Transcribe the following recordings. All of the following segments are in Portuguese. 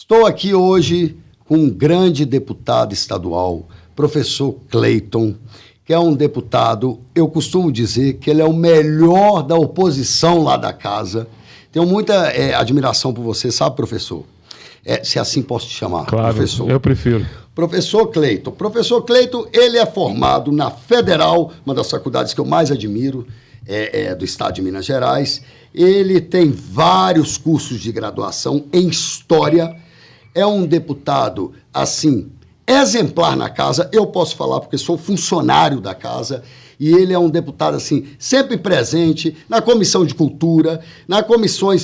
Estou aqui hoje com um grande deputado estadual, professor Cleiton, que é um deputado, eu costumo dizer que ele é o melhor da oposição lá da casa. Tenho muita admiração por você, sabe, professor? Se assim posso te chamar, claro, professor. Eu prefiro. Professor Cleiton. Professor Cleiton, ele é formado na Federal, uma das faculdades que eu mais admiro, do estado de Minas Gerais. Ele tem vários cursos de graduação em História. É um deputado, assim, exemplar na casa. Eu posso falar porque sou funcionário da casa. E ele é um deputado, assim, sempre presente na Comissão de Cultura,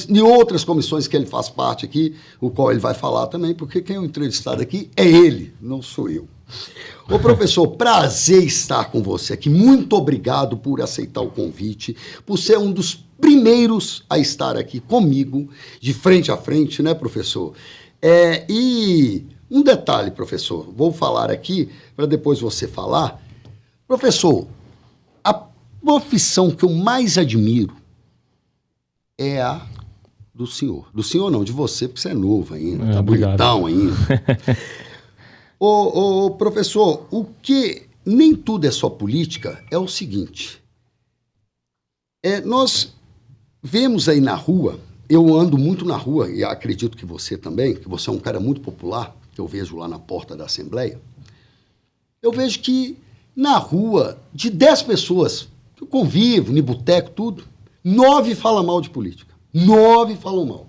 em outras comissões que ele faz parte aqui, o qual ele vai falar também, porque quem é o entrevistado aqui é ele, não sou eu. Ô, professor, prazer estar com você aqui. Muito obrigado por aceitar o convite, por ser um dos primeiros a estar aqui comigo, de frente a frente, né, professor? E um detalhe, professor, vou falar aqui, para depois você falar. Professor, a profissão que eu mais admiro é a do senhor. Do senhor não, de você, porque você é novo ainda, tá bonitão ainda. Ô, professor, o que nem tudo é só política é o seguinte. Nós vemos aí na rua, eu ando muito na rua, e acredito que você também, que você é um cara muito popular, que eu vejo lá na porta da Assembleia. Eu vejo que na rua, de 10 pessoas, que eu convivo, no boteco, tudo, 9 falam mal de política. 9 falam mal.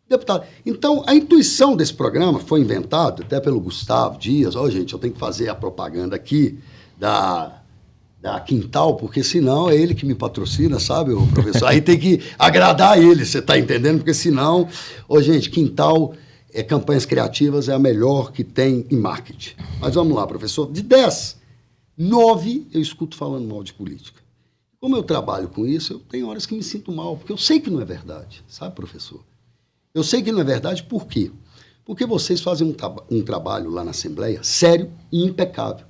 Deputado, então, a intuição desse programa foi inventada até pelo Gustavo Dias. Gente, eu tenho que fazer a propaganda aqui da Quintal, porque senão é ele que me patrocina, sabe, professor? Aí tem que agradar ele, você está entendendo? Porque senão, gente, Quintal, campanhas criativas é a melhor que tem em marketing. Mas vamos lá, professor. De 10, 9 eu escuto falando mal de política. Como eu trabalho com isso, eu tenho horas que me sinto mal, porque eu sei que não é verdade, sabe, professor? Eu sei que não é verdade, por quê? Porque vocês fazem um trabalho lá na Assembleia sério e impecável.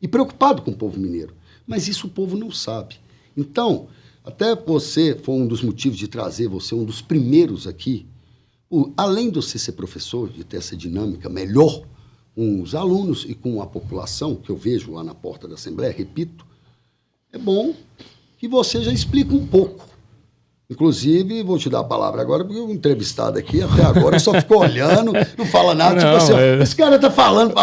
E preocupado com o povo mineiro. Mas isso o povo não sabe. Então, até você foi um dos motivos de trazer você, um dos primeiros aqui, além de você ser professor, de ter essa dinâmica melhor com os alunos e com a população, que eu vejo lá na porta da Assembleia, repito, é bom que você já explique um pouco. Inclusive, vou te dar a palavra agora, porque o entrevistado aqui, até agora, só ficou olhando, não fala nada, tipo assim, esse cara tá falando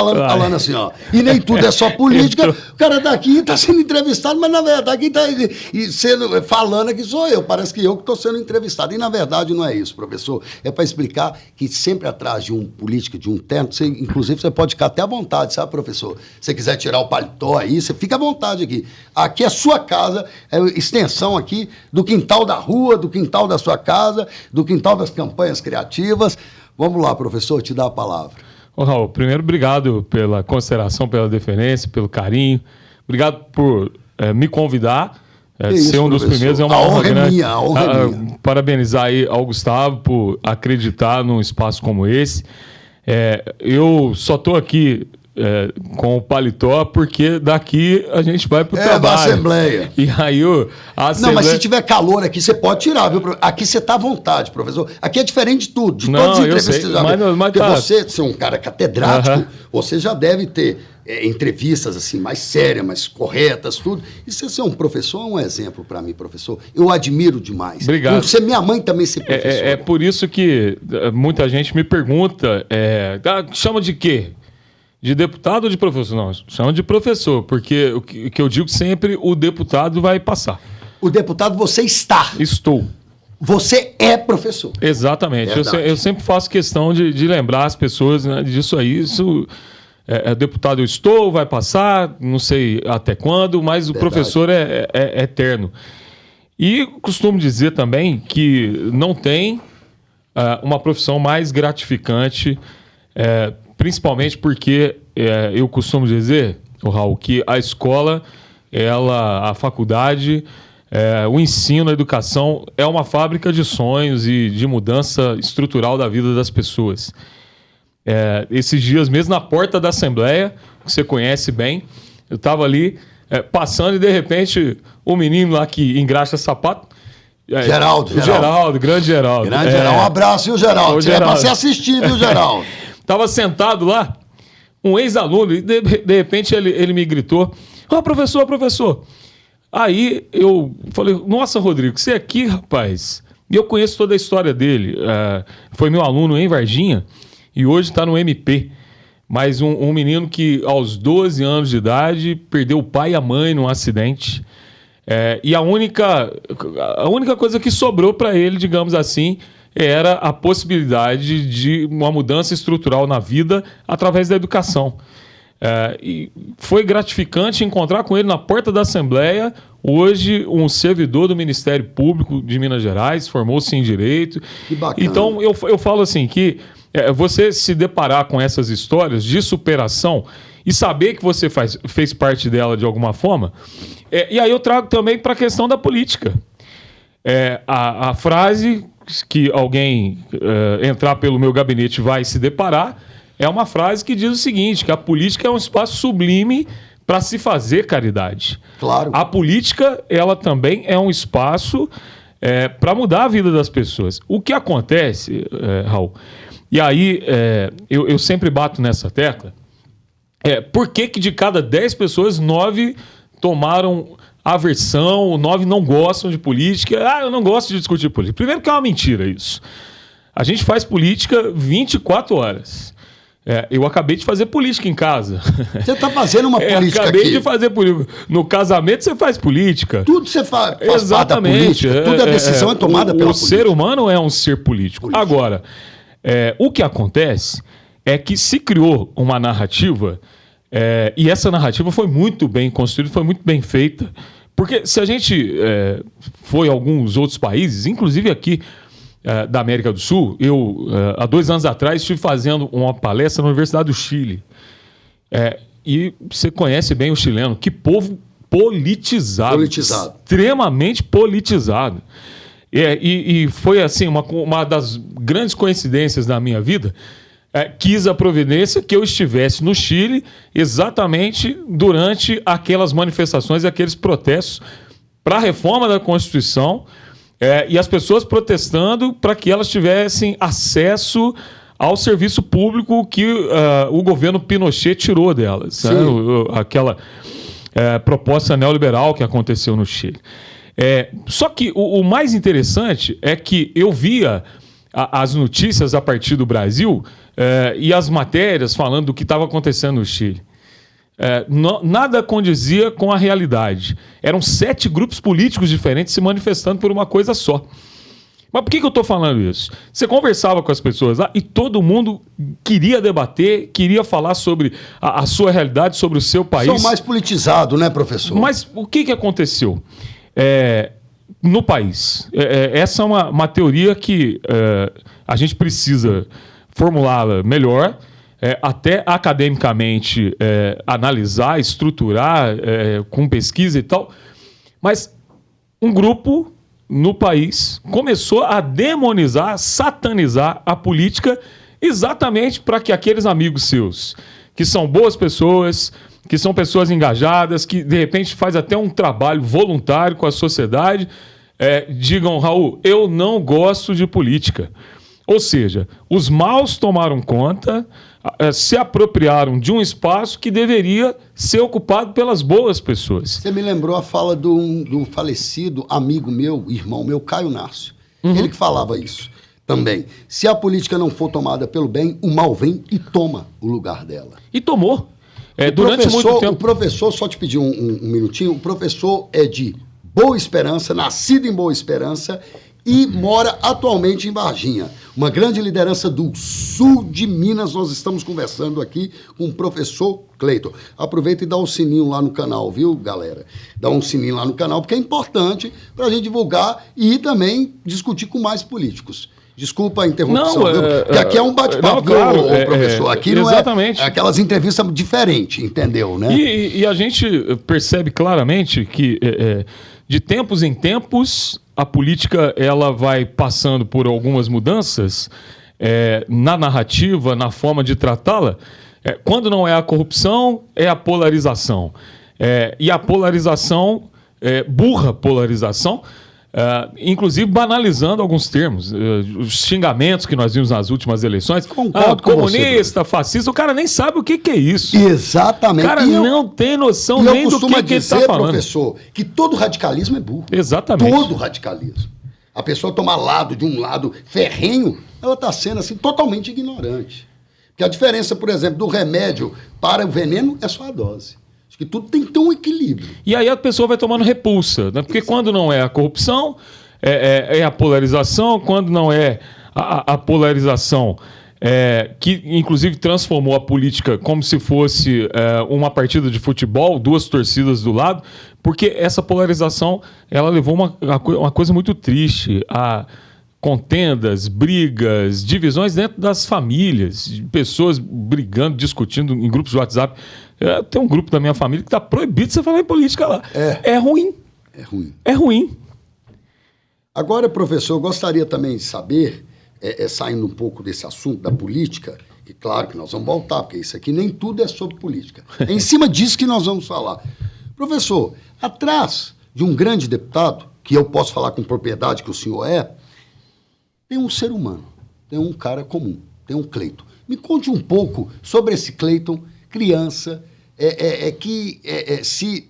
assim, ó, e nem tudo é só política, o cara daqui está sendo entrevistado, mas na verdade quem está falando aqui sou eu, parece que eu que estou sendo entrevistado, e na verdade não é isso, professor, é para explicar que sempre atrás de um político, de um terno, inclusive você pode ficar até à vontade, sabe, professor? Se você quiser tirar o paletó aí, você fica à vontade aqui é sua casa, é extensão aqui do quintal da rua, do quintal da sua casa, do quintal das campanhas criativas. Vamos lá, professor, te dá a palavra. Ô, Raul, primeiro, obrigado pela consideração, pela deferência, pelo carinho. Obrigado por me convidar. Ser um dos primeiros é uma honra grande. A honra é minha. Parabenizar aí ao Gustavo por acreditar num espaço como esse. Eu só estou aqui com o paletó, porque daqui a gente vai pro trabalho. Da Assembleia. E aí a Assembleia... Não, mas se tiver calor aqui, você pode tirar, viu? Aqui você tá à vontade, professor. Aqui é diferente de tudo, de todas as entrevistas que você já viu. Porque você é um cara catedrático, você já deve ter entrevistas assim mais sérias, mais corretas, tudo. E você ser um professor é um exemplo para mim, professor. Eu admiro demais. Obrigado. Você, minha mãe também ser professor. É por isso que muita gente me pergunta, chama de quê? De deputado ou de professor? Não, chama de professor, porque o que eu digo sempre, o deputado vai passar. O deputado você está. Estou. Você é professor. Exatamente. Eu sempre faço questão de lembrar as pessoas, né, disso aí. Isso deputado eu estou, vai passar, não sei até quando, mas o professor é eterno. E costumo dizer também que não tem uma profissão mais gratificante, principalmente porque eu costumo dizer, Raul, que a escola, a faculdade, o ensino, a educação é uma fábrica de sonhos e de mudança estrutural da vida das pessoas. Esses dias mesmo na porta da Assembleia, que você conhece bem, eu estava ali passando e de repente o menino lá que engraxa sapato, Geraldo. Grande Geraldo. Grande Geraldo. Um abraço, viu, Geraldo? Você é pra você assistir, viu, Geraldo? Tava sentado lá, um ex-aluno, e de repente ele me gritou: professor. Aí eu falei: nossa, Rodrigo, você aqui, rapaz? E eu conheço toda a história dele. Foi meu aluno em Varginha e hoje está no MP. Mas um menino que aos 12 anos de idade perdeu o pai e a mãe num acidente. E a única coisa que sobrou para ele, digamos assim, era a possibilidade de uma mudança estrutural na vida através da educação. E foi gratificante encontrar com ele na porta da Assembleia, hoje um servidor do Ministério Público de Minas Gerais, formou-se em Direito. Que bacana. Então eu falo assim que você se deparar com essas histórias de superação e saber que você fez parte dela de alguma forma, e aí eu trago também para a questão da política. A frase que alguém entrar pelo meu gabinete vai se deparar é uma frase que diz o seguinte, que a política é um espaço sublime para se fazer caridade. Claro. A política, ela também é um espaço para mudar a vida das pessoas. O que acontece, Raul, e aí eu sempre bato nessa tecla, por que de cada 10 pessoas, 9 tomaram aversão, 9 não gostam de política? Eu não gosto de discutir política. Primeiro que é uma mentira isso. A gente faz política 24 horas. Eu acabei de fazer política em casa. Você está fazendo uma política acabei aqui. de fazer política. No casamento você faz política. Tudo você faz Exatamente. Política. Tudo a decisão é tomada pela política. O ser humano é um ser político. Agora, o que acontece é que se criou uma narrativa, e essa narrativa foi muito bem construída, foi muito bem feita. Porque se a gente foi a alguns outros países, inclusive aqui da América do Sul, eu, há 2 anos atrás, estive fazendo uma palestra na Universidade do Chile. E você conhece bem o chileno, que povo politizado. Extremamente politizado. E foi assim, uma das grandes coincidências da minha vida, quis a providência que eu estivesse no Chile exatamente durante aquelas manifestações e aqueles protestos para a reforma da Constituição, e as pessoas protestando para que elas tivessem acesso ao serviço público que o governo Pinochet tirou delas. Né? Aquela proposta neoliberal que aconteceu no Chile. Só que o mais interessante é que eu via as notícias a partir do Brasil e as matérias falando do que estava acontecendo no Chile. Nada condizia com a realidade. Eram 7 grupos políticos diferentes se manifestando por uma coisa só. Mas por que eu estou falando isso? Você conversava com as pessoas lá e todo mundo queria debater, queria falar sobre a sua realidade, sobre o seu país. São mais politizados, né, professor? Mas o que aconteceu no país? Essa é uma teoria que a gente precisa formulá-la melhor, até academicamente analisar, estruturar com pesquisa e tal. Mas um grupo no país começou a demonizar, satanizar a política exatamente para que aqueles amigos seus, que são boas pessoas, que são pessoas engajadas, que de repente faz até um trabalho voluntário com a sociedade, digam: Raul, eu não gosto de política. Ou seja, os maus tomaram conta, se apropriaram de um espaço que deveria ser ocupado pelas boas pessoas. Você me lembrou a fala do falecido amigo meu, irmão meu, Caio Nácio. Ele que falava isso também. Se a política não for tomada pelo bem, o mal vem e toma o lugar dela. E tomou. Durante muito tempo. O professor, só te pedir um minutinho, o professor é de Boa Esperança, nascido em Boa Esperança e mora atualmente em Varginha. Uma grande liderança do sul de Minas. Nós estamos conversando aqui com o professor Cleiton. Aproveita e dá um sininho lá no canal, viu, galera? Dá um sininho lá no canal, porque é importante para a gente divulgar e também discutir com mais políticos. Desculpa a interrupção, viu? Porque aqui é um bate-papo, claro, professor. Aqui exatamente. Não é aquelas entrevistas diferentes, entendeu, né? E a gente percebe claramente que de tempos em tempos a política ela vai passando por algumas mudanças na narrativa, na forma de tratá-la. Quando não é a corrupção, é a polarização. E a polarização, burra polarização, inclusive banalizando alguns termos, os xingamentos que nós vimos nas últimas eleições. Concordo com comunista, você, fascista, o cara nem sabe o que é isso. Exatamente. O cara não tem noção nem do que ele está falando. Professor, que todo radicalismo é burro. Exatamente. Todo radicalismo. A pessoa tomar lado de um lado ferrenho, ela está sendo assim totalmente ignorante. Porque a diferença, por exemplo, do remédio para o veneno é só a dose. Acho que tudo tem que ter um equilíbrio. E aí a pessoa vai tomando repulsa, né? Porque quando não é a corrupção, é a polarização, quando não é a polarização, que inclusive transformou a política como se fosse uma partida de futebol, duas torcidas do lado, porque essa polarização ela levou uma coisa muito triste, a contendas, brigas, divisões dentro das famílias, pessoas brigando, discutindo em grupos de WhatsApp. Tem um grupo da minha família que está proibido de você falar em política lá. É ruim. É ruim. É ruim. Agora, professor, eu gostaria também de saber, saindo um pouco desse assunto da política, e claro que nós vamos voltar, porque isso aqui nem tudo é sobre política. É em cima disso que nós vamos falar. Professor, atrás de um grande deputado, que eu posso falar com propriedade que o senhor tem um ser humano, tem um cara comum, tem um Cleiton. Me conte um pouco sobre esse Cleiton, criança, que se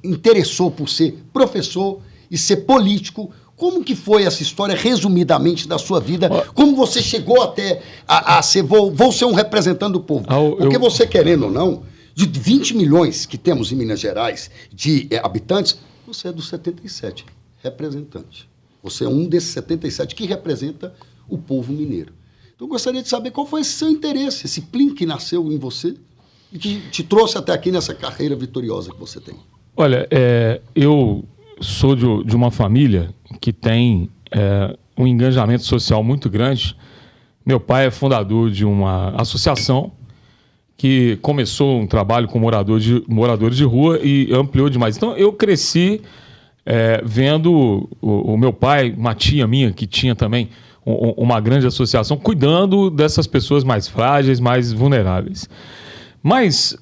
interessou por ser professor e ser político. Como que foi essa história, resumidamente, da sua vida? Como você chegou até a ser, vou ser um representante do povo? Porque você, querendo ou não, de 20 milhões que temos em Minas Gerais de habitantes, você é dos 77, representante. Você é um desses 77 que representa o povo mineiro. Então, eu gostaria de saber qual foi esse seu interesse, esse plim que nasceu em você e que te trouxe até aqui nessa carreira vitoriosa que você tem. Olha, eu sou de uma família que tem um engajamento social muito grande. Meu pai é fundador de uma associação que começou um trabalho com moradores de rua e ampliou demais. Então, eu cresci vendo o meu pai, uma tia minha, que tinha também uma grande associação, cuidando dessas pessoas mais frágeis, mais vulneráveis. Mas,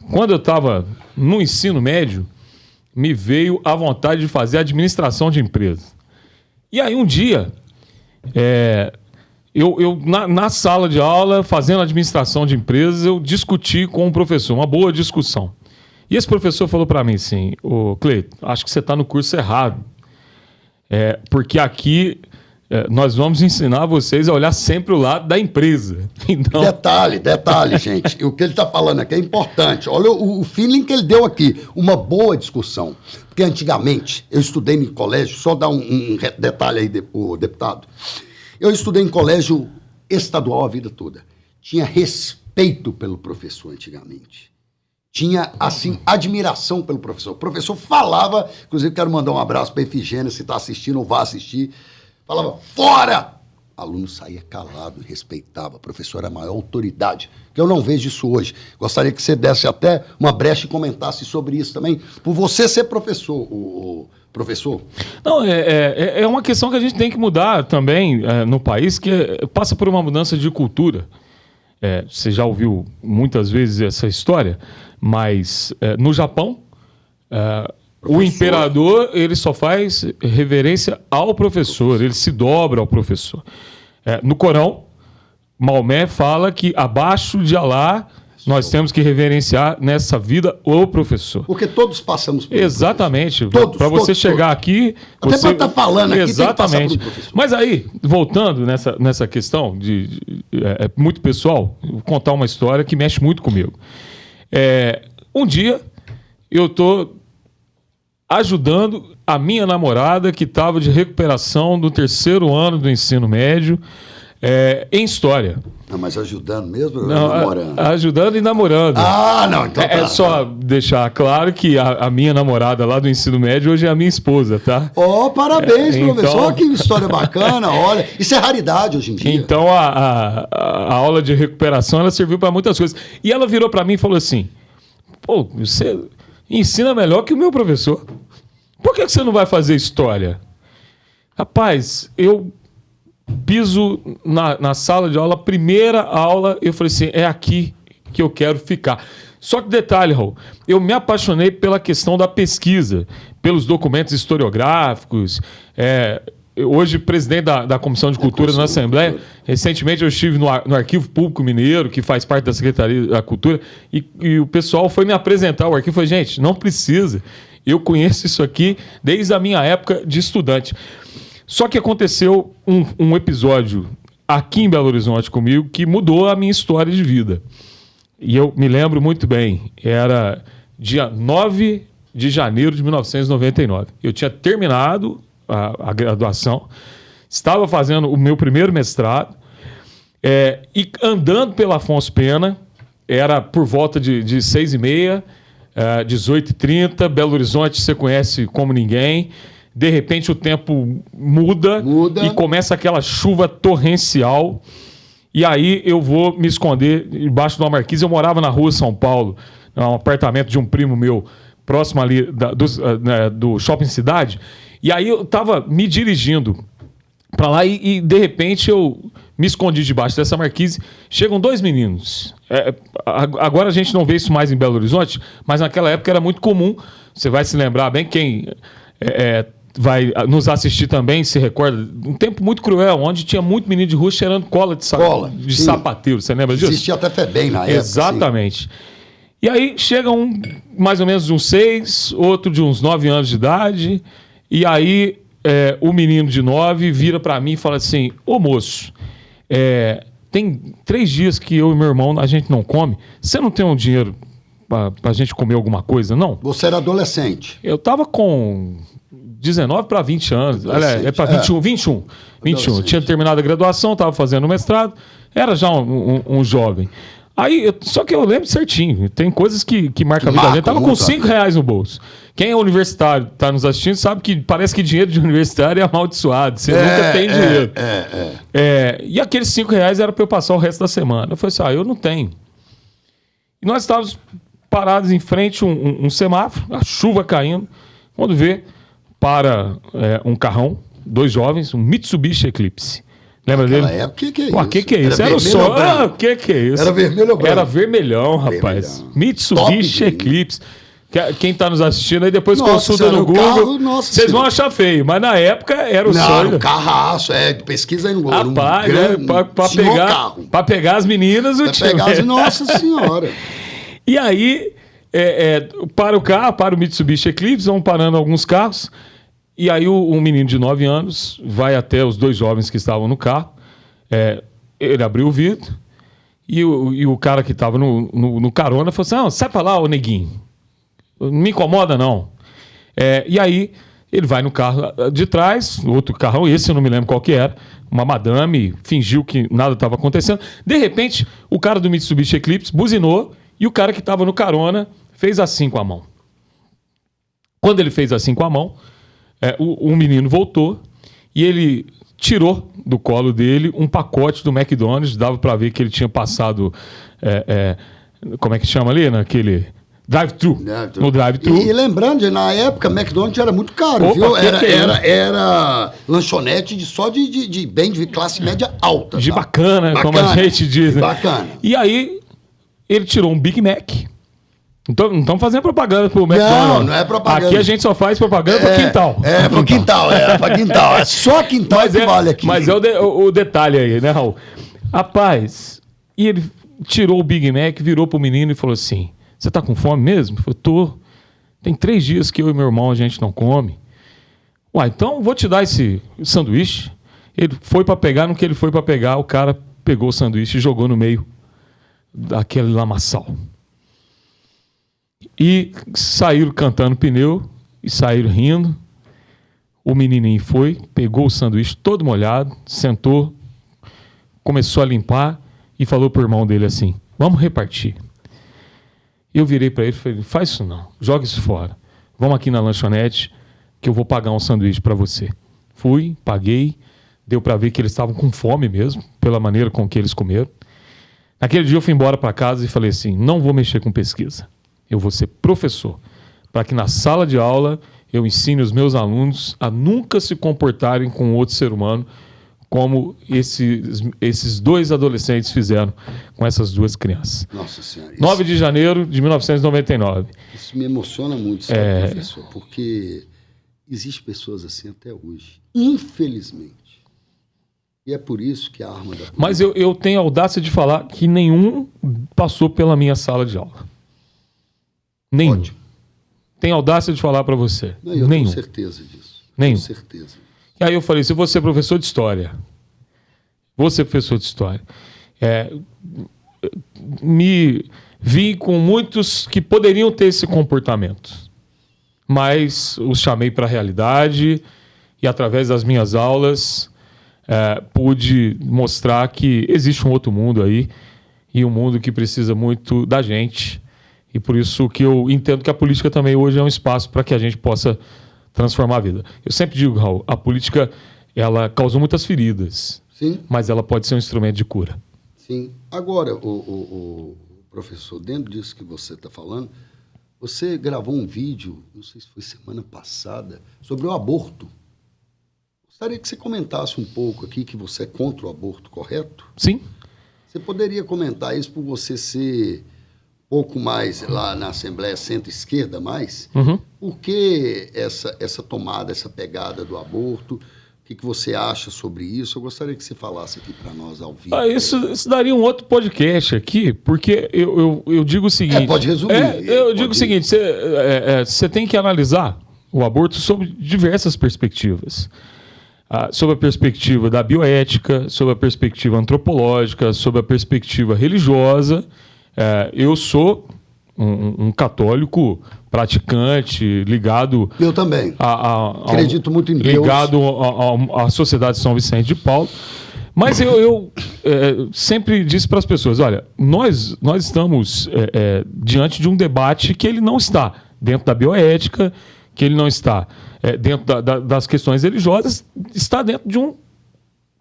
quando eu estava no ensino médio, me veio a vontade de fazer administração de empresas. E aí, um dia, na sala de aula, fazendo administração de empresas, eu discuti com um professor, uma boa discussão. E esse professor falou para mim assim: ô Cleiton, acho que você está no curso errado. Porque aqui nós vamos ensinar vocês a olhar sempre o lado da empresa. Então... Detalhe, gente. O que ele está falando aqui é importante. Olha o feeling que ele deu aqui. Uma boa discussão. Porque antigamente, eu estudei em colégio, só dar um detalhe aí, o deputado. Eu estudei em colégio estadual a vida toda. Tinha respeito pelo professor antigamente. Tinha, assim, admiração pelo professor. O professor falava, inclusive quero mandar um abraço para a Efigênia, se está assistindo ou vai assistir. Falava, fora! O aluno saía calado e respeitava. O professor era a maior autoridade, que eu não vejo isso hoje. Gostaria que você desse até uma brecha e comentasse sobre isso também, por você ser professor, o professor. Não, é uma questão que a gente tem que mudar também no país, que passa por uma mudança de cultura. Você já ouviu muitas vezes essa história, mas no Japão... O imperador, ele só faz reverência ao professor, ele se dobra ao professor. No Corão, Maomé fala que abaixo de Alá nós temos que reverenciar nessa vida o professor. Porque todos passamos por isso. Exatamente. Para você chegar aqui... Até para estar falando aqui, exatamente. Tem que passar por Mas aí, voltando nessa questão muito pessoal, vou contar uma história que mexe muito comigo. Um dia, eu estou ajudando a minha namorada, que estava de recuperação do 3º ano do ensino médio, em História. Não, mas ajudando mesmo ou namorando? Ajudando e namorando. Ah, não, então tá. Só deixar claro que a minha namorada lá do ensino médio hoje é a minha esposa, tá? Parabéns, professor. Olha que história bacana, olha. Isso é raridade hoje em dia. Então, a aula de recuperação, ela serviu para muitas coisas. E ela virou para mim e falou assim: pô, você ensina melhor que o meu professor. Por que você não vai fazer história? Rapaz, eu piso na sala de aula, primeira aula, eu falei assim, é aqui que eu quero ficar. Só que detalhe, Raul, eu me apaixonei pela questão da pesquisa, pelos documentos historiográficos. Hoje, presidente da Comissão de Cultura na Assembleia. Recentemente eu estive no Arquivo Público Mineiro, que faz parte da Secretaria da Cultura, e o pessoal foi me apresentar o arquivo. Falei, gente, não precisa. Eu conheço isso aqui desde a minha época de estudante. Só que aconteceu um episódio aqui em Belo Horizonte comigo que mudou a minha história de vida. E eu me lembro muito bem. Era dia 9 de janeiro de 1999. Eu tinha terminado a graduação, estava fazendo o meu primeiro mestrado, e andando pela Afonso Pena, era por volta de 6h30, 18h30, Belo Horizonte você conhece como ninguém. De repente o tempo muda e começa aquela chuva torrencial. E aí eu vou me esconder embaixo de uma marquise. Eu morava na rua São Paulo, num apartamento de um primo meu, próximo ali do Shopping Cidade. E aí eu estava me dirigindo para lá e de repente eu me escondi debaixo dessa marquise. Chegam 2 meninos. Agora a gente não vê isso mais em Belo Horizonte, mas naquela época era muito comum. Você vai se lembrar bem, quem vai nos assistir também se recorda, um tempo muito cruel, onde tinha muito menino de rua cheirando cola de sapateiro. Você lembra disso? Existia até FEBEM na época. Exatamente. Sim. E aí chega mais ou menos de uns 6, outro de uns 9 anos de idade, e aí o menino de 9 vira para mim e fala assim, ô moço, tem 3 dias que eu e meu irmão a gente não come, você não tem um dinheiro pra gente comer alguma coisa, não? Você era adolescente. Eu tava com 19 para 20 anos. Aliás, para 21. Eu tinha terminado a graduação, estava fazendo o mestrado, era já um jovem. Aí, só que eu lembro certinho, tem coisas que marcam a vida da gente. Estava com R$5 no bolso. Quem é universitário, está nos assistindo, sabe que parece que dinheiro de universitário é amaldiçoado. Você nunca tem dinheiro. E aqueles R$5 era para eu passar o resto da semana. Eu falei assim, eu não tenho. E nós estávamos parados em frente a um semáforo, a chuva caindo, quando vê, para um carrão, 2 jovens, um Mitsubishi Eclipse. Lembra dele? Época, que é isso? O que é isso? Era o sol. O que é isso? Era vermelho ou branco? Era vermelhão, rapaz. Vermelhão. Mitsubishi Eclipse. Quem está nos assistindo aí depois consulta no Google. Vocês vão achar feio, mas na época era o sonho. Não, carraço, pesquisa aí no Google. Rapaz, para pegar as meninas, Nossa Senhora. E aí, para o carro, para o Mitsubishi Eclipse, vão parando alguns carros. E aí um menino de 9 anos vai até os 2 jovens que estavam no carro. Ele abriu o vidro e o cara que estava no carona falou assim, sai pra lá, ô neguinho. Não me incomoda, não. E aí ele vai no carro de trás, outro carrão, esse eu não me lembro qual que era, uma madame, fingiu que nada estava acontecendo. De repente, o cara do Mitsubishi Eclipse buzinou e o cara que estava no carona fez assim com a mão. Quando ele fez assim com a mão, o menino voltou e ele tirou do colo dele um pacote do McDonald's. Dava para ver que ele tinha passado, como é que chama ali, naquele drive-thru. No drive-thru. E lembrando, na época, McDonald's era muito caro, viu? Era lanchonete de bem de classe média alta. De bacana, como a gente diz. Né? Bacana. E aí, ele tirou um Big Mac. Não estamos fazendo propaganda pro McDonald's. Não é propaganda. Aqui a gente só faz propaganda pro quintal. Pro quintal, pra quintal. É só quintal que vale aqui. Mas o detalhe aí, né, Raul? Rapaz, e ele tirou o Big Mac, virou pro menino e falou assim, você tá com fome mesmo? Eu falei, tô. Tem 3 dias que eu e meu irmão a gente não come. Então vou te dar esse sanduíche. Ele foi para pegar, no que ele foi para pegar, o cara pegou o sanduíche e jogou no meio daquele lamaçal. E saíram cantando pneu e saíram rindo. O menininho foi, pegou o sanduíche todo molhado, sentou, começou a limpar e falou pro irmão dele assim, vamos repartir. Eu virei para ele e falei, faz isso não, joga isso fora. Vamos aqui na lanchonete que eu vou pagar um sanduíche para você. Fui, paguei, deu para ver que eles estavam com fome mesmo, pela maneira com que eles comeram. Naquele dia eu fui embora para casa e falei assim, não vou mexer com pesquisa. Eu vou ser professor, para que na sala de aula eu ensine os meus alunos a nunca se comportarem com outro ser humano como esses 2 adolescentes fizeram com essas 2 crianças. Nossa Senhora. 9 de janeiro de 1999. Isso me emociona muito, sabe, professor? Porque Existem pessoas assim até hoje, infelizmente. E é por isso que a arma da polícia... Mas eu tenho a audácia de falar que nenhum passou pela minha sala de aula. Nenhum. Ótimo. Tenho audácia de falar para você. Não, eu nenhum. tenho certeza disso. Nenhum. Tenho certeza. E aí eu falei, se você é professor de história, me vi com muitos que poderiam ter esse comportamento, mas os chamei para a realidade e através das minhas aulas pude mostrar que existe um outro mundo aí e um mundo que precisa muito da gente, e por isso que eu entendo que a política também hoje é um espaço para que a gente possa transformar a vida. Eu sempre digo, Raul, a política ela causou muitas feridas, Sim. mas ela pode ser um instrumento de cura. Sim. Agora, o professor, dentro disso que você está falando, você gravou um vídeo, não sei se foi semana passada, sobre o aborto. Gostaria que você comentasse um pouco aqui, que você é contra o aborto, correto? Sim. Você poderia comentar isso por você ser um pouco mais lá na Assembleia centro-esquerda mais? Uhum. Por que essa tomada, essa pegada do aborto? O que você acha sobre isso? Eu gostaria que você falasse aqui para nós ao vivo. Isso daria um outro podcast aqui, porque eu digo o seguinte... pode resumir. Eu digo o seguinte, você tem que analisar o aborto sob diversas perspectivas. Sob a perspectiva da bioética, sob a perspectiva antropológica, sob a perspectiva religiosa. Eu sou um católico praticante, ligado... Eu também. Acredito muito em Deus. Ligado à Sociedade de São Vicente de Paulo. Mas eu sempre disse para as pessoas, olha, nós estamos diante de um debate que ele não está dentro da bioética, que ele não está dentro das questões religiosas, está dentro de um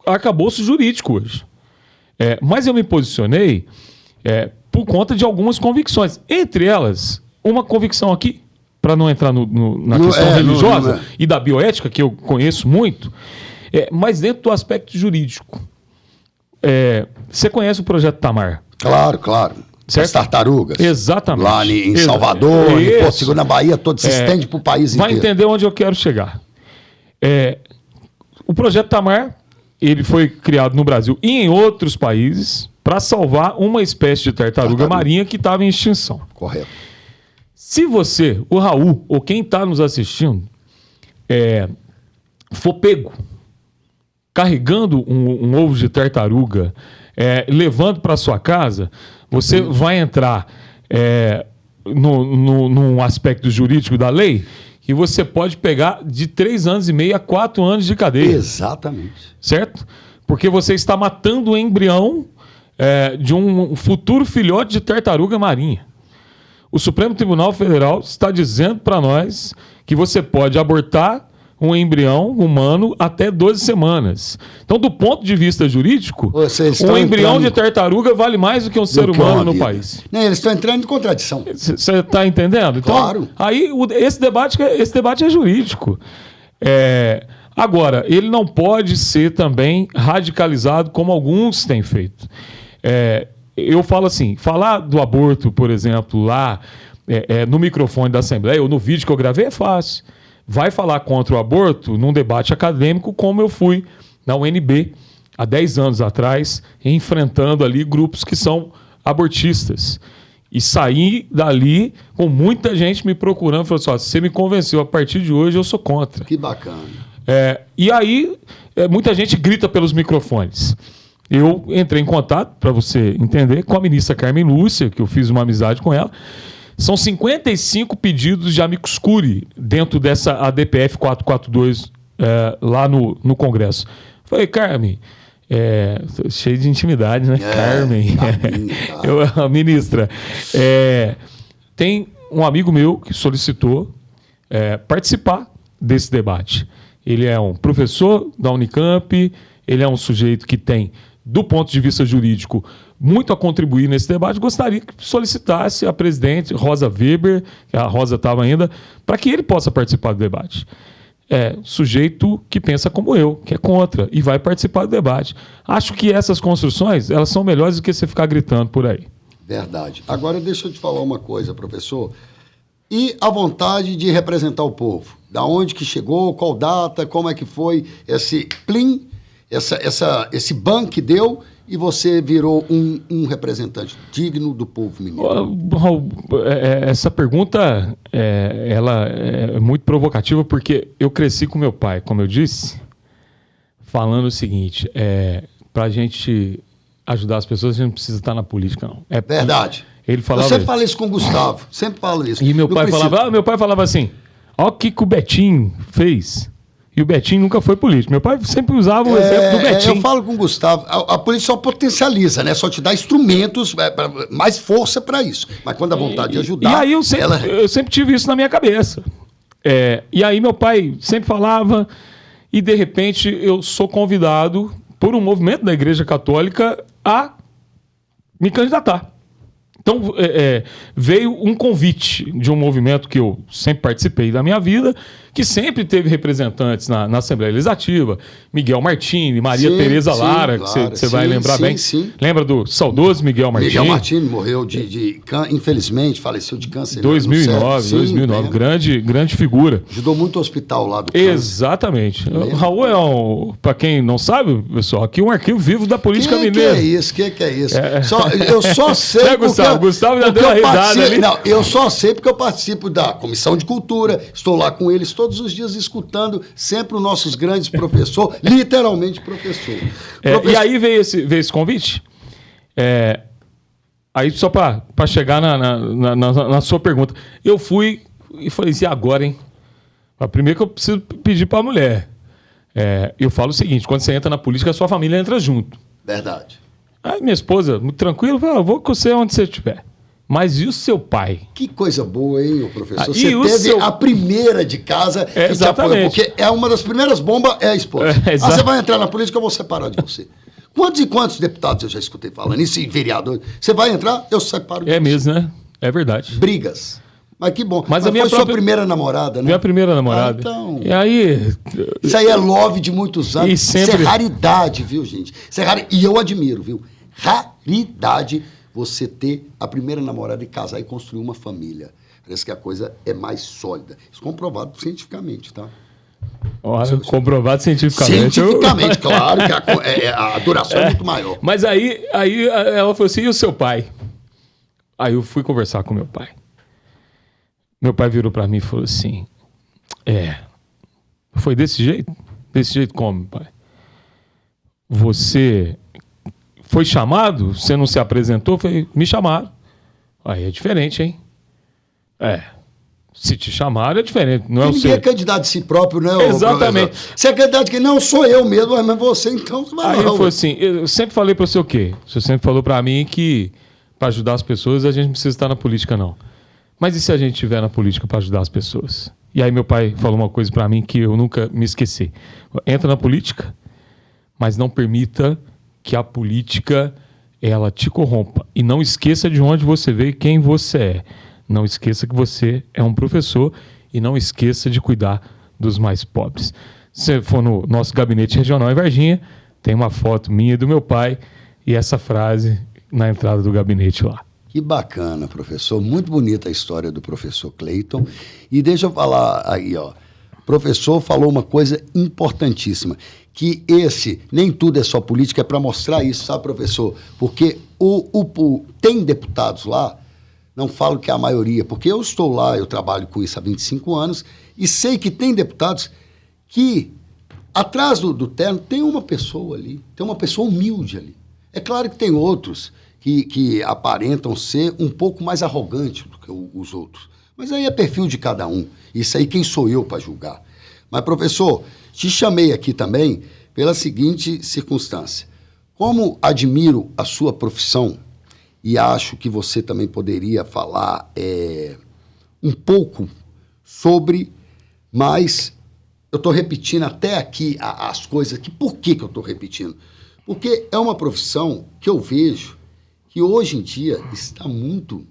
arcabouço jurídico hoje. Mas eu me posicionei por conta de algumas convicções. Entre elas, uma convicção aqui, para não entrar na questão religiosa e da bioética, que eu conheço muito, mas dentro do aspecto jurídico. Você conhece o Projeto Tamar? Claro, claro. Certo? As tartarugas. Exatamente. Lá em Salvador, em Porto Seguro, na Bahia, todo se estende para o país inteiro. Vai entender onde eu quero chegar. O Projeto Tamar, ele foi criado no Brasil e em outros países para salvar uma espécie de tartaruga marinha que estava em extinção. Correto. Se você, o Raul, ou quem está nos assistindo, for pego carregando um ovo de tartaruga, levando para sua casa, você vai entrar num aspecto jurídico da lei e você pode pegar de 3 anos e meio a 4 anos de cadeia. Exatamente. Certo? Porque você está matando o embrião de um futuro filhote de tartaruga marinha. O Supremo Tribunal Federal está dizendo para nós que você pode abortar um embrião humano até 12 semanas. Então, do ponto de vista jurídico, um embrião de tartaruga vale mais do que um ser humano no país. Não, eles estão entrando em contradição. Você está entendendo? Então, claro. Aí, esse debate é jurídico. Agora, ele não pode ser também radicalizado como alguns têm feito. Eu falo assim, falar do aborto, por exemplo, lá no microfone da Assembleia ou no vídeo que eu gravei é fácil. Vai falar contra o aborto num debate acadêmico, como eu fui na UNB há 10 anos atrás, enfrentando ali grupos que são abortistas. E saí dali com muita gente me procurando, falou assim, você me convenceu, a partir de hoje eu sou contra. Que bacana. E aí, muita gente grita pelos microfones. Eu entrei em contato, para você entender, com a ministra Carmen Lúcia, que eu fiz uma amizade com ela. São 55 pedidos de amicus curiae dentro dessa ADPF 442 lá no Congresso. Falei, Carmen, cheio de intimidade, né? Carmen. Ministra, tem um amigo meu que solicitou participar desse debate. Ele é um professor da Unicamp, ele é um sujeito que tem, do ponto de vista jurídico, muito a contribuir nesse debate. Gostaria que solicitasse a presidente Rosa Weber, que a Rosa estava ainda, para que ele possa participar do debate. Sujeito que pensa como eu, que é contra, e vai participar do debate. Acho que essas construções, elas são melhores do que você ficar gritando por aí. Verdade. Agora, deixa eu te falar uma coisa, professor. E a vontade de representar o povo? Da onde que chegou, qual data, como é que foi esse plim, esse ban que deu e você virou um representante digno do povo mineiro? Raul, essa pergunta ela é muito provocativa porque eu cresci com meu pai, como eu disse, falando o seguinte, para a gente ajudar as pessoas, a gente não precisa estar na política, não. É verdade. Ele falava, eu sempre falei isso com o Gustavo, sempre falo isso. E meu pai falava assim, ó o que o Betinho fez. E o Betinho nunca foi político. Meu pai sempre usava o exemplo do Betinho. Eu falo com o Gustavo, a polícia só potencializa, né? Só te dá instrumentos, mais força para isso. Mas quando a vontade de ajudar... E aí eu sempre tive isso na minha cabeça. E aí meu pai sempre falava, e de repente eu sou convidado por um movimento da Igreja Católica a me candidatar. Então, veio um convite de um movimento que eu sempre participei da minha vida, que sempre teve representantes na Assembleia Legislativa, Miguel Martini, Maria Tereza Lara, que você vai lembrar bem. Sim. Lembra do saudoso Miguel Martini? Miguel Martini morreu infelizmente, faleceu de câncer. 2009, grande figura. Ajudou muito o hospital lá do câncer. Exatamente. Raul para quem não sabe, pessoal, aqui um arquivo vivo da política mineira. Que é isso? Eu só sei Gustavo já deu uma risada ali. Não, eu só sei porque eu participo da Comissão de Cultura, estou lá com eles todos os dias escutando sempre os nossos grandes professores, literalmente professor. E aí veio esse convite. Aí só para chegar na sua pergunta, eu fui e falei assim, agora, hein? Primeiro que eu preciso pedir para a mulher. Eu falo o seguinte, quando você entra na política, a sua família entra junto. Verdade. Aí minha esposa, muito tranquila, falou, vou com você onde você estiver. Mas e o seu pai? Que coisa boa, hein, professor? Você teve a primeira de casa que te apoia, porque uma das primeiras bombas é a esposa. Você vai entrar na política, eu vou separar de você. Quantos e quantos deputados eu já escutei falando isso, e vereador? Você vai entrar, eu separo de você. É mesmo, né? É verdade. Brigas. Mas que bom. Mas foi sua primeira namorada, né? Minha primeira namorada. Então... E aí... Isso aí é love de muitos anos. E sempre... Isso é raridade, viu, gente? Isso é e eu admiro, viu? Raridade você ter a primeira namorada e casar e construir uma família. Parece que a coisa é mais sólida. Isso comprovado cientificamente, tá? Olha, comprovado cientificamente. Cientificamente, claro que a duração é muito maior. Mas aí ela falou assim, e o seu pai? Aí eu fui conversar com meu pai. Meu pai virou para mim e falou assim, foi desse jeito? Desse jeito como, pai? Você foi chamado? Você não se apresentou? Falei, me chamaram. Aí é diferente, hein? Se te chamaram é diferente. Não é ninguém é candidato de si próprio, né? Exatamente. Você é candidato de quem não sou eu mesmo, mas você então... Aí ele falou assim, eu sempre falei para você o quê? Você sempre falou para mim que para ajudar as pessoas a gente não precisa estar na política, não. Mas e se a gente estiver na política para ajudar as pessoas? E aí meu pai falou uma coisa para mim que eu nunca me esqueci. Entra na política, mas não permita que a política ela te corrompa. E não esqueça de onde você veio e quem você é. Não esqueça que você é um professor e não esqueça de cuidar dos mais pobres. Se você for no nosso gabinete regional em Varginha, tem uma foto minha e do meu pai e essa frase na entrada do gabinete lá. Que bacana, professor. Muito bonita a história do professor Cleiton. E deixa eu falar aí, ó. O professor falou uma coisa importantíssima, que nem tudo é só política, é para mostrar isso, sabe, professor? Porque tem deputados lá, não falo que é a maioria, porque eu estou lá, eu trabalho com isso há 25 anos, e sei que tem deputados que, atrás do terno, tem uma pessoa ali, tem uma pessoa humilde ali. É claro que tem outros que aparentam ser um pouco mais arrogantes do que os outros. Mas aí é perfil de cada um. Isso aí quem sou eu para julgar? Mas, professor, te chamei aqui também pela seguinte circunstância. Como admiro a sua profissão e acho que você também poderia falar um pouco sobre, mas eu estou repetindo até aqui as coisas aqui. Por que eu estou repetindo? Porque é uma profissão que eu vejo que hoje em dia está muito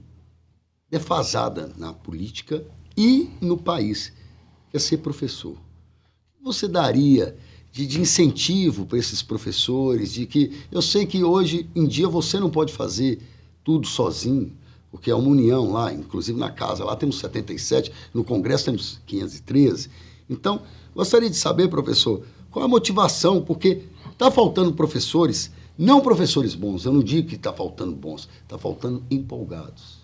defasada na política e no país, que é ser professor. Você daria de incentivo para esses professores, de que eu sei que hoje em dia você não pode fazer tudo sozinho, porque é uma união lá, inclusive na casa, lá temos 77, no Congresso temos 513, Então, gostaria de saber, professor, qual a motivação, porque está faltando professores, não professores bons, eu não digo que está faltando bons, está faltando empolgados.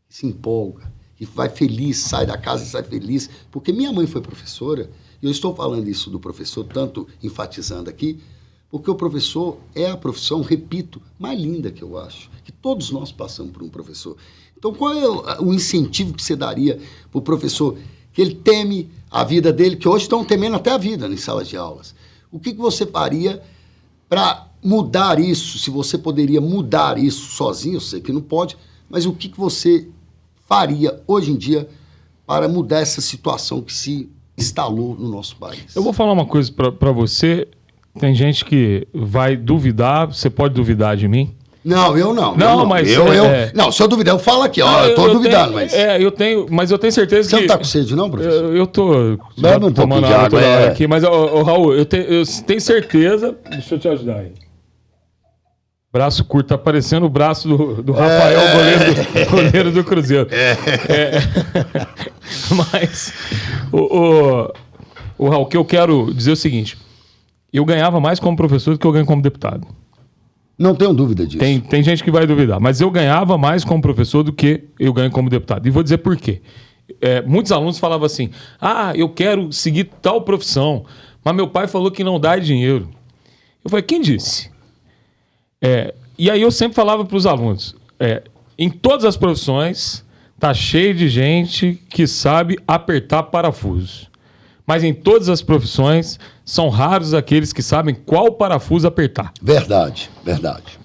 Se empolga, e vai feliz, sai da casa e sai feliz, porque minha mãe foi professora, e eu estou falando isso do professor, tanto enfatizando aqui, porque o professor é a profissão, repito, mais linda que eu acho, que todos nós passamos por um professor. Então, qual é o incentivo que você daria para o professor, que ele teme a vida dele, que hoje estão temendo até a vida em salas de aulas? O que você faria para mudar isso, se você poderia mudar isso sozinho? Eu sei que não pode, mas o que você faria hoje em dia para mudar essa situação que se instalou no nosso país? Eu vou falar uma coisa para você. Tem gente que vai duvidar, você pode duvidar de mim? Não, eu não. Não, mas... Não, se eu duvidar, eu falo aqui, ó, eu tô duvidando, mas... Mas eu tenho certeza que... Você não tá com sede não, professor? Eu tô... Bebe um pouquinho de água toda hora aqui, mas, Raul, eu tenho certeza... Deixa eu te ajudar aí. Braço curto, tá parecendo o braço do Rafael, goleiro do Cruzeiro. Mas, o Raul, o que eu quero dizer é o seguinte... Eu ganhava mais como professor do que eu ganho como deputado. Não tenho dúvida disso. Tem gente que vai duvidar, mas eu ganhava mais como professor do que eu ganho como deputado. E vou dizer por quê. Muitos alunos falavam assim, eu quero seguir tal profissão, mas meu pai falou que não dá dinheiro. Eu falei, quem disse? E aí eu sempre falava para os alunos, em todas as profissões, tá cheio de gente que sabe apertar parafusos. Mas em todas as profissões, são raros aqueles que sabem qual parafuso apertar. Verdade.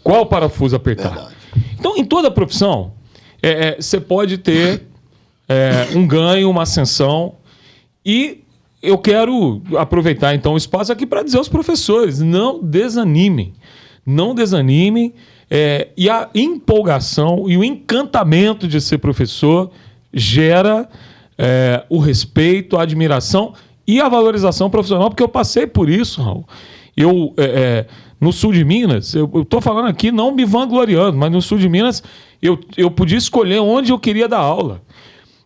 Qual parafuso apertar. Verdade. Então, em toda profissão, você pode ter um ganho, uma ascensão. E eu quero aproveitar, então, o espaço aqui para dizer aos professores, não desanimem. Não desanimem. E a empolgação e o encantamento de ser professor gera o respeito, a admiração e a valorização profissional, porque eu passei por isso, Raul. No sul de Minas, eu estou falando aqui não me vangloriando, mas no sul de Minas eu podia escolher onde eu queria dar aula.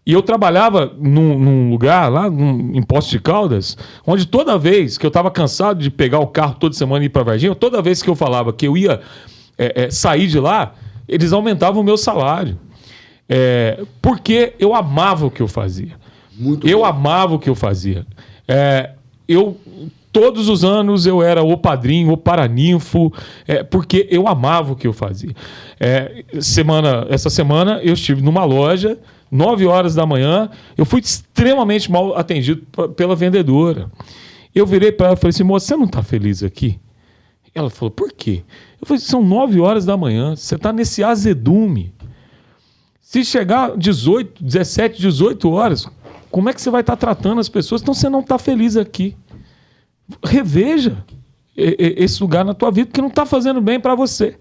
E eu trabalhava num lugar lá em Poços de Caldas, onde toda vez que eu estava cansado de pegar o carro toda semana e ir para Varginha, toda vez que eu falava que eu ia sair de lá, eles aumentavam o meu salário. Porque eu amava o que eu fazia. Amava o que eu fazia. Todos os anos eu era o padrinho, o paraninfo, porque eu amava o que eu fazia. Essa semana eu estive numa loja, 9 horas da manhã, eu fui extremamente mal atendido pela vendedora. Eu virei para ela e falei assim, moça, você não está feliz aqui? Ela falou, por quê? Eu falei, são 9 horas da manhã, você está nesse azedume. Se chegar 17, 18 horas, como é que você vai estar tratando as pessoas? Então você não está feliz aqui. Reveja esse lugar na tua vida, porque não está fazendo bem para você.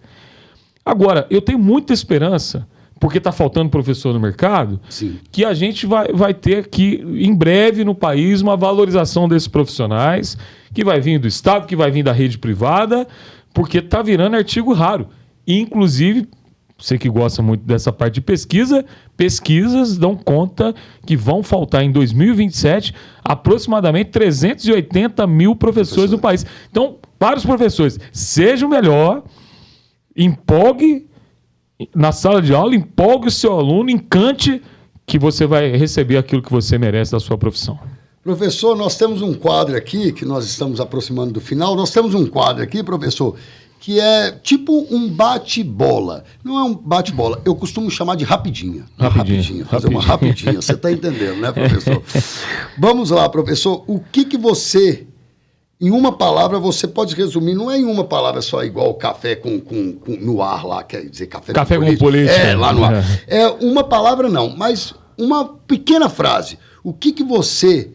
Agora, eu tenho muita esperança, porque está faltando professor no mercado, sim, que a gente vai ter aqui, em breve, no país, uma valorização desses profissionais, que vai vir do Estado, que vai vir da rede privada, porque está virando artigo raro. E, inclusive, você que gosta muito dessa parte de pesquisa, pesquisas dão conta que vão faltar em 2027 aproximadamente 380 mil professores no país. Então, para os professores, seja o melhor, empolgue na sala de aula, empolgue o seu aluno, encante que você vai receber aquilo que você merece da sua profissão. Professor, nós temos um quadro aqui, que nós estamos aproximando do final, nós temos um quadro aqui, professor, que é tipo um bate-bola. Não é um bate-bola, eu costumo chamar de rapidinha. Fazer uma rapidinha, você está entendendo, né, professor? Vamos lá, professor, o que você, em uma palavra, você pode resumir, não é em uma palavra só, igual café no ar lá, quer dizer, café com política. Lá no ar. Uma palavra não, mas uma pequena frase. O que você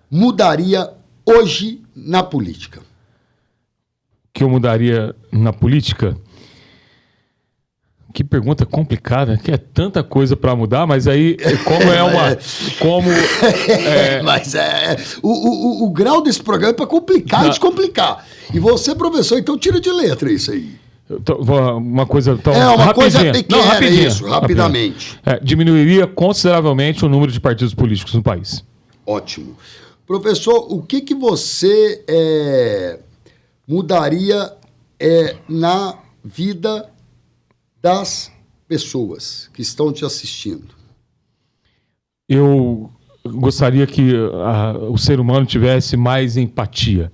mudaria hoje na política? Que eu mudaria na política? Que pergunta complicada, que é tanta coisa para mudar, mas aí Mas o grau desse programa é para complicar e descomplicar. E você, professor, então tira de letra isso aí. Uma coisa tão uma coisa pequena, rapidamente. Diminuiria consideravelmente o número de partidos políticos no país. Ótimo. Professor, o que você mudaria na vida das pessoas que estão te assistindo? Eu gostaria que o ser humano tivesse mais empatia.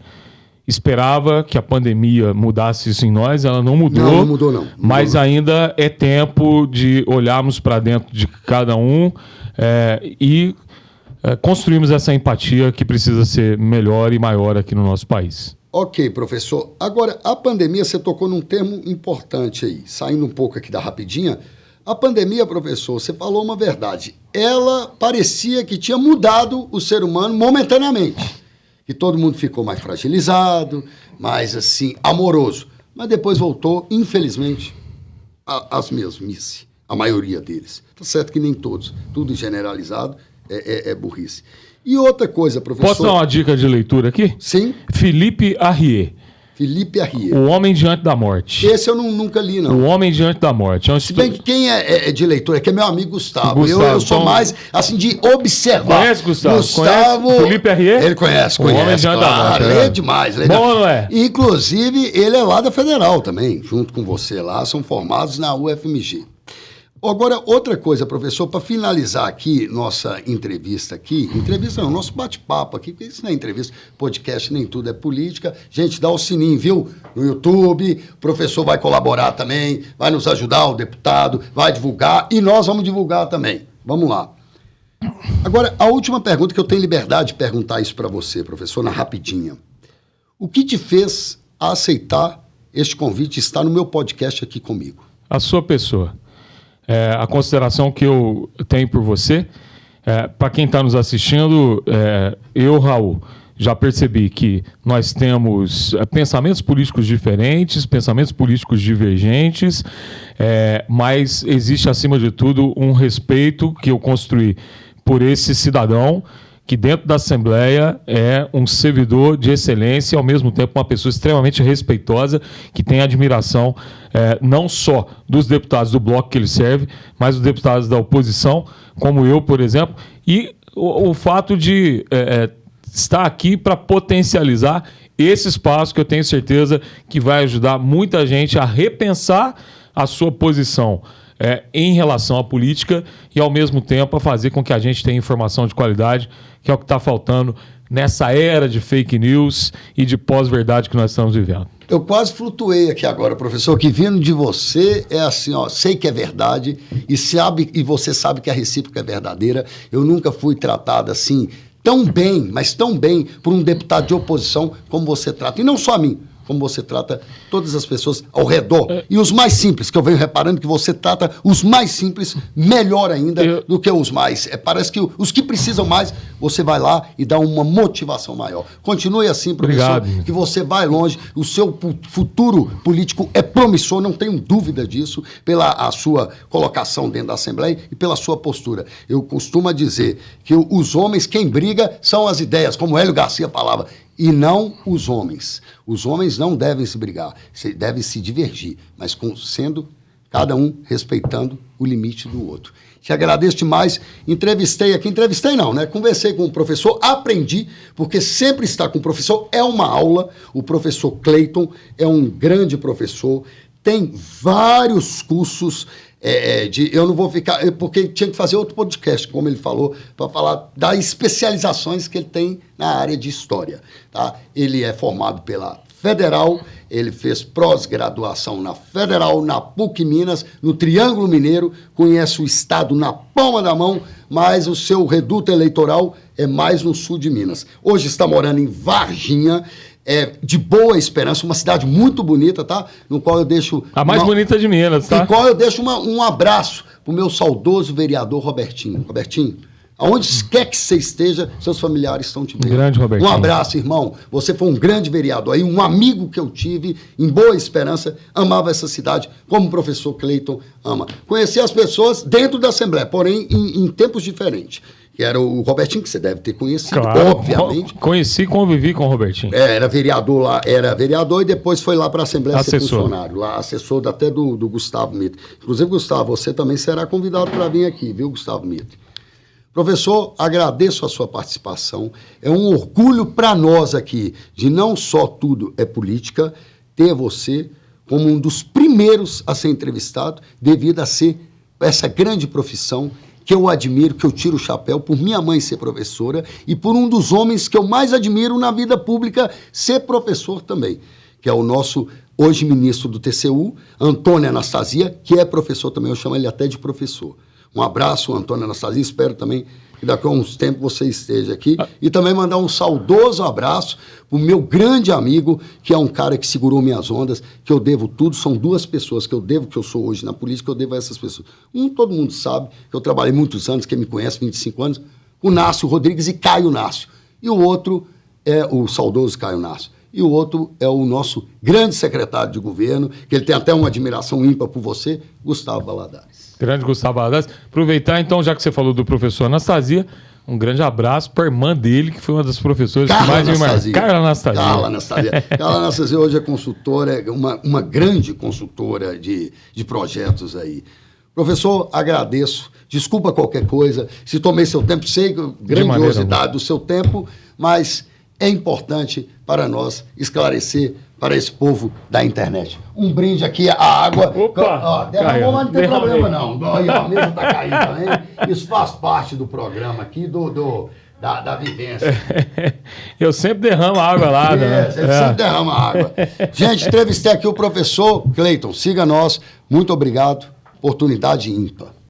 Esperava que a pandemia mudasse isso em nós, ela não mudou. Não mudou, não. Mas ainda é tempo de olharmos para dentro de cada um e construirmos essa empatia que precisa ser melhor e maior aqui no nosso país. Ok, professor. Agora, a pandemia, você tocou num termo importante aí, saindo um pouco aqui da rapidinha. A pandemia, professor, você falou uma verdade. Ela parecia que tinha mudado o ser humano momentaneamente. Que todo mundo ficou mais fragilizado, mais, assim, amoroso. Mas depois voltou, infelizmente, às mesmices, a maioria deles. Tá certo que nem todos. Tudo generalizado é burrice. E outra coisa, professor... Posso dar uma dica de leitura aqui? Sim. Felipe Arrier. Felipe Arrier. O Homem Diante da Morte. Esse eu nunca li, não. O Homem Diante da Morte. Se bem que quem é de leitor que é meu amigo Gustavo. Eu sou então... mais, assim, de observar. Conhece, Gustavo? Gustavo... Conhece Felipe Arrier? Ele conhece. O Homem Diante da Morte. Lê demais. Bom ou não é? Inclusive, ele é lá da Federal também, junto com você lá, são formados na UFMG. Agora, outra coisa, professor, para finalizar aqui nossa entrevista aqui, nosso bate-papo aqui, porque isso não é entrevista, podcast nem tudo é política. Gente, dá o sininho, viu? No YouTube, o professor vai colaborar também, vai nos ajudar, o deputado, vai divulgar e nós vamos divulgar também. Vamos lá. Agora, a última pergunta, que eu tenho liberdade de perguntar isso para você, professor, na rapidinha. O que te fez aceitar este convite e estar no meu podcast aqui comigo? A sua pessoa. A consideração que eu tenho por você, para quem está nos assistindo, eu, Raul, já percebi que nós temos pensamentos políticos diferentes, pensamentos políticos divergentes, mas existe, acima de tudo, um respeito que eu construí por esse cidadão que dentro da Assembleia é um servidor de excelência e, ao mesmo tempo, uma pessoa extremamente respeitosa, que tem admiração não só dos deputados do bloco que ele serve, mas dos deputados da oposição, como eu, por exemplo, e o fato de estar aqui para potencializar esse espaço que eu tenho certeza que vai ajudar muita gente a repensar a sua posição em relação à política e, ao mesmo tempo, a fazer com que a gente tenha informação de qualidade, que é o que está faltando nessa era de fake news e de pós-verdade que nós estamos vivendo. Eu quase flutuei aqui agora, professor, que vindo de você é assim, ó, sei que é verdade e você sabe que a recíproca é verdadeira. Eu nunca fui tratado assim tão bem, mas tão bem, por um deputado de oposição como você trata. E não só a mim, como você trata todas as pessoas ao redor. E os mais simples, que eu venho reparando que você trata os mais simples melhor ainda do que os mais. Parece que os que precisam mais, você vai lá e dá uma motivação maior. Continue assim, professor, obrigado, que você vai longe. O seu futuro político é promissor, não tenho dúvida disso, pela a sua colocação dentro da Assembleia e pela sua postura. Eu costumo dizer que os homens, quem briga, são as ideias, como Hélio Garcia falava, e não os homens. Os homens não devem se brigar, devem se divergir, mas sendo cada um respeitando o limite do outro. Te agradeço demais. Entrevistei, né? Conversei com o professor, aprendi, porque sempre estar com o professor é uma aula. O professor Cleiton é um grande professor, tem vários cursos. Eu não vou ficar, porque tinha que fazer outro podcast, como ele falou, para falar das especializações que ele tem na área de história. Tá? Ele é formado pela Federal, ele fez pós-graduação na Federal, na PUC Minas, no Triângulo Mineiro, conhece o estado na palma da mão, mas o seu reduto eleitoral é mais no sul de Minas. Hoje está morando em Varginha, de Boa Esperança, uma cidade muito bonita, tá? No qual eu deixo... A mais bonita de Minas, tá? No qual eu deixo um abraço pro meu saudoso vereador Robertinho. Robertinho, aonde quer que você esteja, seus familiares estão te vendo. Grande Robertinho. Um abraço, irmão. Você foi um grande vereador. Aí um amigo que eu tive em Boa Esperança, amava essa cidade, como o professor Cleiton ama. Conheci as pessoas dentro da Assembleia, porém em tempos diferentes. Que era o Robertinho, que você deve ter conhecido, claro, obviamente. Conheci e convivi com o Robertinho. Era vereador lá, e depois foi lá para a Assembleia ser funcionário. Lá, assessor até do Gustavo Mitre. Inclusive, Gustavo, você também será convidado para vir aqui, viu, Gustavo Mitre? Professor, agradeço a sua participação. É um orgulho para nós aqui, de não só Tudo é Política, ter você como um dos primeiros a ser entrevistado, devido a ser essa grande profissão que eu admiro, que eu tiro o chapéu por minha mãe ser professora e por um dos homens que eu mais admiro na vida pública ser professor também, que é o nosso, hoje, ministro do TCU, Antônio Anastasia, que é professor também, eu chamo ele até de professor. Um abraço, Antônio Anastasia, espero também que daqui a uns tempos você esteja aqui. E também mandar um saudoso abraço para o meu grande amigo, que é um cara que segurou minhas ondas, que eu devo tudo. São duas pessoas que eu devo, que eu sou hoje na política, que eu devo a essas pessoas. Todo mundo sabe, que eu trabalhei muitos anos, quem me conhece, 25 anos, o Nácio Rodrigues e Caio Nácio. E o outro é o saudoso Caio Nácio. E o outro é o nosso grande secretário de governo, que ele tem até uma admiração ímpar por você, Gustavo Valadares. Grande Gustavo Valadares. Aproveitar, então, já que você falou do professor Anastasia, um grande abraço para a irmã dele, que foi uma das professoras que mais me marcou. Carla Anastasia. Carla Anastasia. Carla Anastasia hoje é consultora, uma grande consultora de projetos aí. Professor, agradeço. Desculpa qualquer coisa. Se tomei seu tempo, sei grandiosidade do seu tempo, mas é importante para nós esclarecer para esse povo da internet. Um brinde aqui, a água. Opa! Derramou, mas não tem problema não. A mesa está caindo também. Isso faz parte do programa aqui, da vivência. Eu sempre derramo água lá, né? Sempre derrama água. Gente, entrevistei aqui o professor Cleiton. Siga nós. Muito obrigado. Oportunidade ímpar.